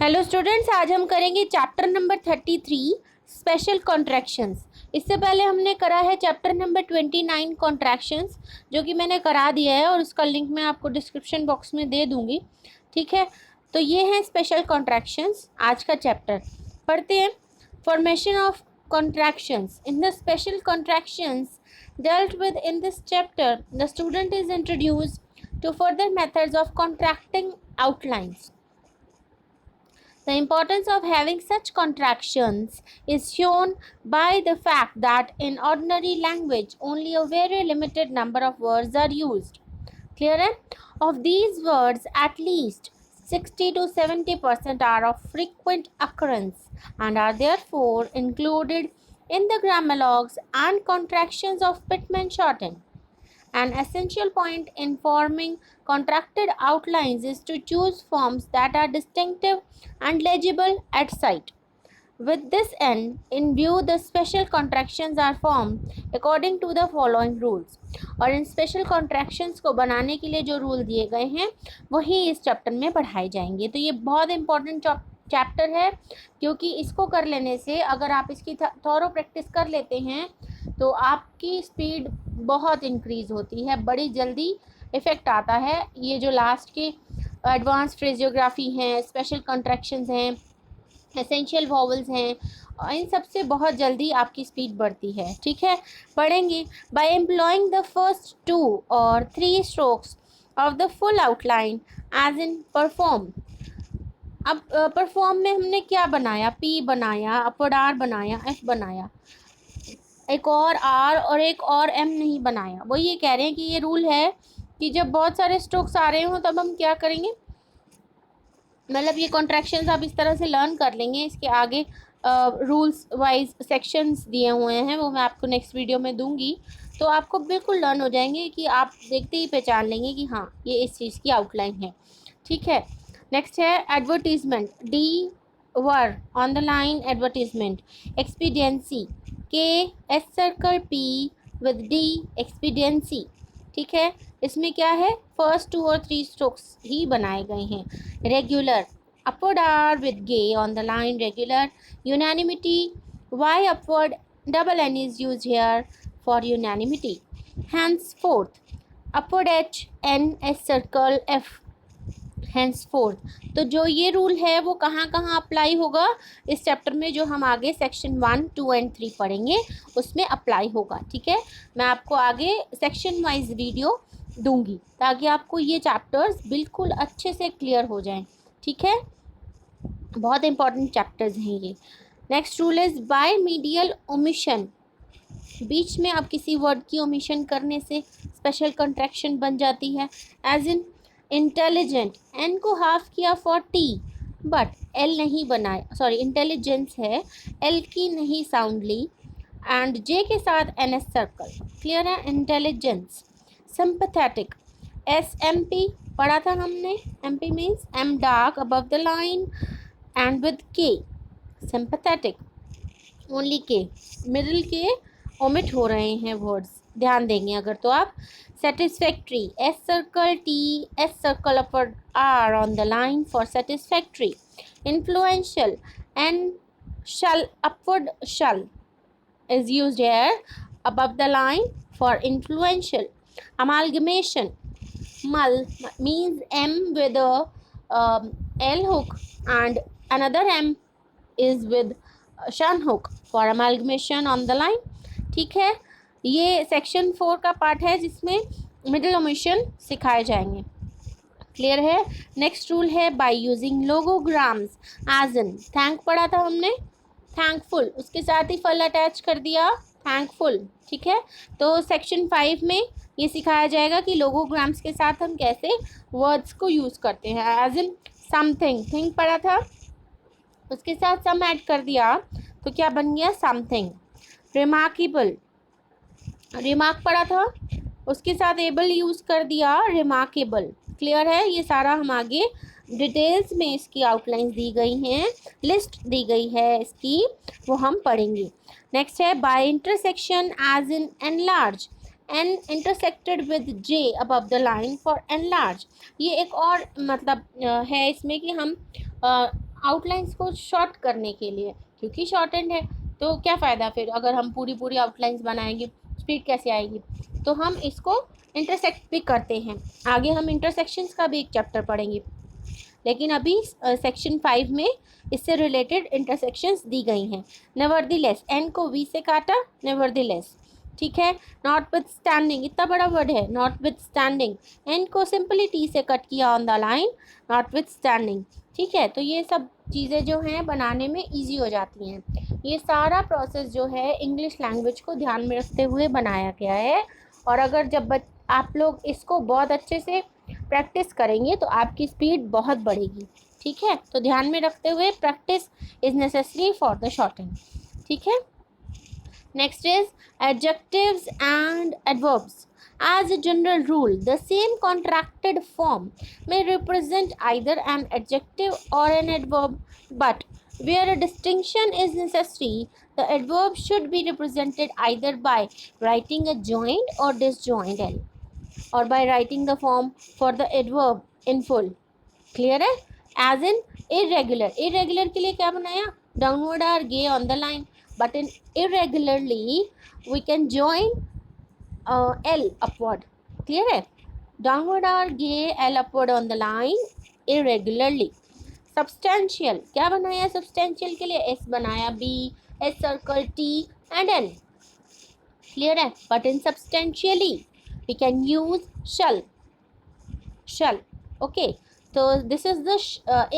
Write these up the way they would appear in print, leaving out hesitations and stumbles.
Hello students, आज हम करेंगे चैप्टर नंबर 33 स्पेशल कॉन्ट्रैक्शंस। इससे पहले हमने करा है चैप्टर नंबर 29 कॉन्ट्रैक्शंस, जो कि मैंने करा दिया है और उसका लिंक मैं आपको डिस्क्रिप्शन बॉक्स में दे दूंगी। ठीक है, तो ये हैं स्पेशल कॉन्ट्रैक्शंस। आज का चैप्टर पढ़ते हैं। Formation of contractions in the special contractions dealt with in this chapter, the student is introduced to further methods of contracting outlines. The importance of having such contractions is shown by the fact that in ordinary language only a very limited number of words are used. Clear? Of these words, at least 60 to 70% are of frequent occurrence and are therefore included in the grammalogs and contractions of Pitman shorten. An essential point in forming contracted outlines is to choose forms that are distinctive and legible at sight. With this end in view, the special contractions are formed according to the following rules. और इन special contractions को बनाने के लिए जो rule दिए गए हैं वही इस चैप्टर में पढ़ाए जाएंगे। तो ये बहुत इंपॉर्टेंट चैप्टर है, क्योंकि इसको कर लेने से अगर आप इसकी थॉरो प्रैक्टिस कर लेते हैं तो आपकी स्पीड बहुत इंक्रीज़ होती है, बड़ी जल्दी इफ़ेक्ट आता है। ये जो लास्ट के एडवांस फ्रेजियोग्राफी हैं, स्पेशल कॉन्ट्रैक्शंस हैं, एसेंशियल वॉवल्स हैं, और इन सब से बहुत जल्दी आपकी स्पीड बढ़ती है। ठीक है, पढ़ेंगे। बाय एम्प्लॉइंग द फर्स्ट 2 और 3 strokes of the full outline as in perform. अब परफॉर्म में हमने क्या बनाया? पी बनाया, अपवर्ड आर बनाया, एफ बनाया, एक और आर और एक और एम नहीं बनाया। वो ये कह रहे हैं कि ये रूल है कि जब बहुत सारे स्ट्रोक्स आ रहे हों तब हम क्या करेंगे, मतलब ये कॉन्ट्रैक्शंस आप इस तरह से लर्न कर लेंगे। इसके आगे रूल्स वाइज सेक्शंस दिए हुए हैं, वो मैं आपको नेक्स्ट वीडियो में दूंगी, तो आपको बिल्कुल लर्न हो जाएंगे कि आप देखते ही पहचान लेंगे कि हाँ ये इस चीज़ की आउटलाइन है। ठीक है, नेक्स्ट है एडवर्टीजमेंट। डी वर on the line advertisement. Expediency के S circle P with D expediency. ठीक है, इसमें क्या है, फर्स्ट 2 और 3 स्ट्रोक्स ही बनाए गए हैं। Regular, upward R with gay on the line regular. Unanimity, Y upward double N is used here for unanimity. Henceforth, upward H N S circle F. Henceforth, तो जो ये रूल है वो कहाँ कहाँ अप्लाई होगा इस चैप्टर में, जो हम आगे सेक्शन 1, 2 एंड 3 पढ़ेंगे उसमें अप्लाई होगा। ठीक है, मैं आपको आगे सेक्शन वाइज वीडियो दूंगी ताकि आपको ये चैप्टर्स बिल्कुल अच्छे से क्लियर हो जाएं। ठीक है, बहुत इंपॉर्टेंट चैप्टर्स हैं ये। Next rule is by medial omission. बीच में अब किसी वर्ड की ओमिशन करने से स्पेशल कॉन्ट्रैक्शन बन जाती है। एज इन इंटेलिजेंट, एन को हाफ किया फॉर टी बट एल नहीं बनाया, सॉरी इंटेलिजेंस है, एल की नहीं साउंड ली, एंड जे के साथ एन एस सर्कल। क्लियर है, intelligence. Sympathetic, S M P पढ़ा था हमने। M P means M dark above the line and with K. Sympathetic only K, middle के ओमिट हो रहे हैं वर्ड्स, ध्यान देंगे अगर तो आप। Satisfactory, S circle T, S circle upward R on the line for satisfactory. Influential, N shal upward shal is used here above the line for influential. Amalgamation, mal means M with a L hook and another M is with shan hook for amalgamation on the line. ठीक है, ये section 4 का part है जिसमें middle omission सिखाए जाएंगे। Clear है। Next rule है by using logograms as in thank पढ़ा था हमने, थैंकफुल, उसके साथ ही फल अटैच कर दिया, थैंकफुल। ठीक है, तो सेक्शन 5 में ये सिखाया जाएगा कि लोगोग्राम्स के साथ हम कैसे वर्ड्स को यूज़ करते हैं। एज इन समथिंग, थिंग पढ़ा था, उसके साथ सम ऐड कर दिया तो क्या बन गया, समथिंग। रिमार्केबल, रिमार्क पढ़ा था, उसके साथ एबल यूज़ कर दिया, रिमार्केबल। क्लियर है, ये सारा हम आगे डिटेल्स में इसकी आउटलाइंस दी गई हैं, लिस्ट दी गई है इसकी, वो हम पढ़ेंगे। नेक्स्ट है by intersection as in enlarge, N intersected with J above the line for enlarge. ये एक और मतलब है इसमें कि हम आउटलाइंस को शॉर्ट करने के लिए, क्योंकि शॉर्ट एंड है तो क्या फ़ायदा फिर अगर हम पूरी पूरी आउटलाइंस बनाएंगे, स्पीड कैसे आएगी। तो हम इसको इंटरसेक्ट भी करते हैं। आगे हम इंटरसेक्शंस का भी एक चैप्टर पढ़ेंगे, लेकिन अभी सेक्शन 5 में इससे रिलेटेड इंटरसेक्शंस दी गई हैं। नेवरदीलेस, एन को वी से काटा, नेवरदीलेस, ठीक है। नॉटविथस्टैंडिंग, इतना बड़ा वर्ड है नॉटविथस्टैंडिंग, एन को सिंपली टी से कट किया ऑन द लाइन, नॉटविथस्टैंडिंग, ठीक है। तो ये सब चीज़ें जो हैं बनाने में ईजी हो जाती हैं। ये सारा प्रोसेस जो है इंग्लिश लैंग्वेज को ध्यान में रखते हुए बनाया गया है। और अगर जब आप लोग इसको बहुत अच्छे से प्रैक्टिस करेंगे तो आपकी स्पीड बहुत बढ़ेगी, ठीक है। तो ध्यान में रखते हुए practice is necessary for the shorten, ठीक है। Next is adjectives and adverbs. As a general rule, the same contracted form may represent either an adjective or an adverb, but where a distinction is necessary, the adverb should be represented either by writing a joined or disjoined l, or by writing the form for the adverb in full. Clear है? As in irregular, irregular के लिए क्या बनाया, downward or gay on the line, but in irregularly we can join L upward. Clear है? Downward or gay L upward on the line irregularly. Substantial क्या बनाया, substantial के लिए S बनाया, B, S circle, T and N. Clear है? But in substantially we can use shall. Shall. Okay. So this is the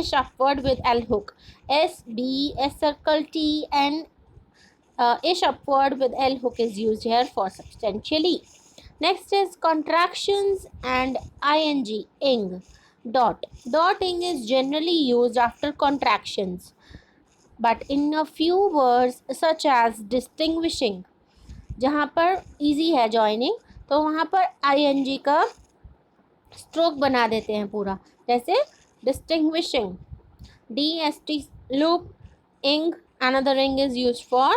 ish upward with L hook. S, B, S circle, T and ish upward with L hook is used here for substantially. Next is contractions and ing, ing. Dot. Dot ing is generally used after contractions, but in a few words such as distinguishing, जहाँ पर easy है joining तो वहाँ पर ing का stroke बना देते हैं पूरा, जैसे distinguishing, dst loop, ing, another ing is used for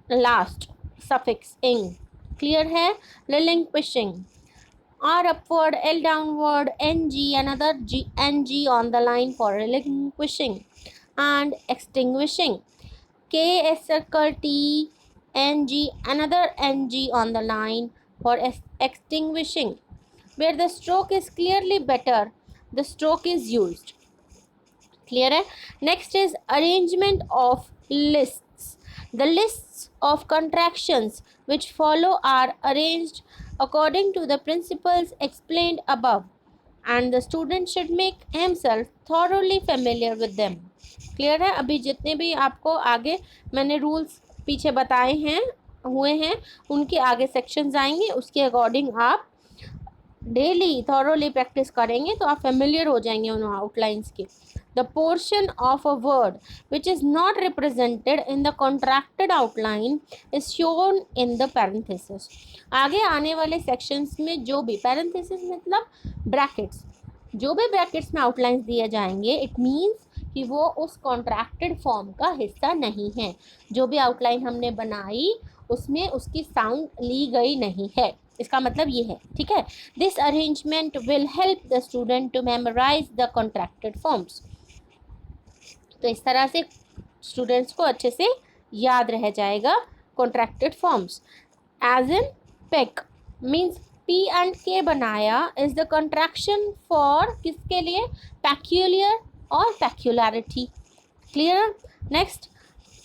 last suffix ing. Clear है? Relinquishing, r upward, l downward, ng, another ng on the line for relinquishing. And extinguishing, k s circle, t, ng, another ng on the line for extinguishing. Where the stroke is clearly better, the stroke is used. Clear है? Next is arrangement of lists. The lists of contractions which follow are arranged according to the principles explained above, and the student should make himself thoroughly familiar with them. Clear है? अभी जितने भी आपको आगे मैंने rules पीछे बताए हैं हुए हैं उनके आगे सेक्शंस आएंगे, उसके अकॉर्डिंग आप डेली थॉरोली प्रैक्टिस करेंगे तो आप फेमिलियर हो जाएंगे उन आउटलाइंस के. The portion of a word which is not represented in the contracted outline is shown in the parenthesis. आगे आने वाले सेक्शंस में जो भी पैरेंथेसिस मतलब ब्रैकेट्स, जो भी ब्रैकेट्स में आउटलाइंस दिए जाएंगे इट मीन्स कि वो उस कॉन्ट्रैक्टेड फॉर्म का हिस्सा नहीं है. जो भी आउटलाइन हमने बनाई उसमें उसकी साउंड ली गई नहीं है, इसका मतलब ये है. ठीक है. This arrangement will help the student to memorise the contracted forms. तो इस तरह से स्टूडेंट्स को अच्छे से याद रह जाएगा contracted forms. As in pec means P and K बनाया इज द कॉन्ट्रैक्शन फॉर किसके लिए, पैक्यूलियर और peculiarity. Clear. Next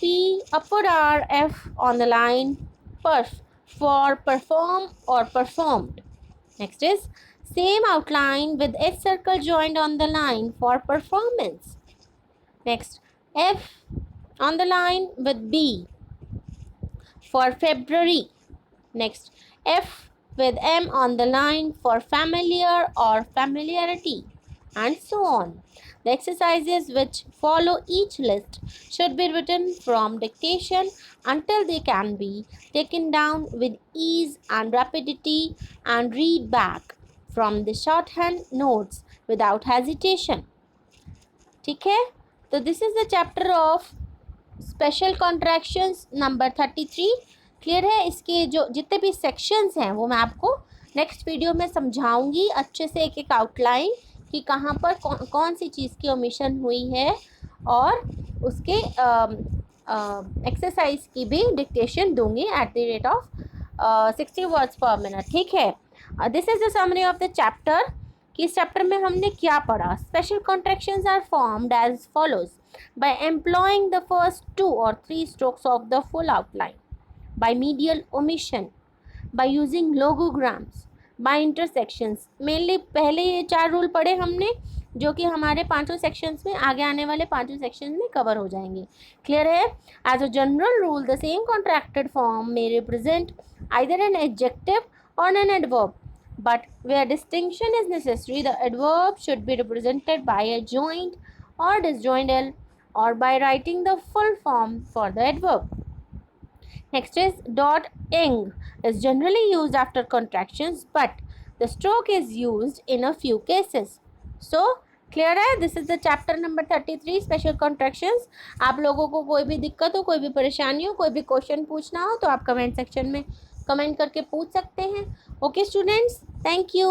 P upward R F on the line, perf for perform or performed. Next is same outline with S circle joined on the line for performance. Next F on the line with B for February. Next F with M on the line for familiar or familiarity, and so on. The exercises which follow each list should be written from dictation until they can be taken down with ease and rapidity and read back from the shorthand notes without hesitation. ठीक है. तो this is the chapter of special contractions number 33. Clear है. इसके जो जितने भी sections हैं वो मैं आपको नेक्स्ट वीडियो में समझाऊंगी अच्छे से, एक एक आउटलाइन कि कहाँ पर कौन सी चीज़ की ओमिशन हुई है और उसके एक्सरसाइज की भी डिक्टेशन दूंगी at the rate of 60 words per minute, ठीक है। This is the summary of the chapter कि इस चैप्टर में हमने क्या पढ़ा। Special contractions are formed as follows by employing the first 2 or 3 strokes of the full outline, by medial omission, by using logograms, by intersections। Mainly पहले ये 4 rule पढ़े हमने जो कि हमारे 5 सेक्शंस में, आगे आने वाले 5 सेक्शंस में कवर हो जाएंगे। क्लियर है? As a general rule the same contracted form may represent either an adjective or an adverb, but where distinction is necessary the adverb should be represented by a joint or disjoint l or by writing the full form for the adverb. Next is dot ing is generally used after contractions, but the stroke is used in a few cases. So clear है? This is the chapter number 33 special contractions। आप लोगों को कोई भी दिक्कत हो, कोई भी परेशानी हो, कोई भी क्वेश्चन पूछना हो तो आप कमेंट सेक्शन में कमेंट करके पूछ सकते हैं। Okay students, thank you.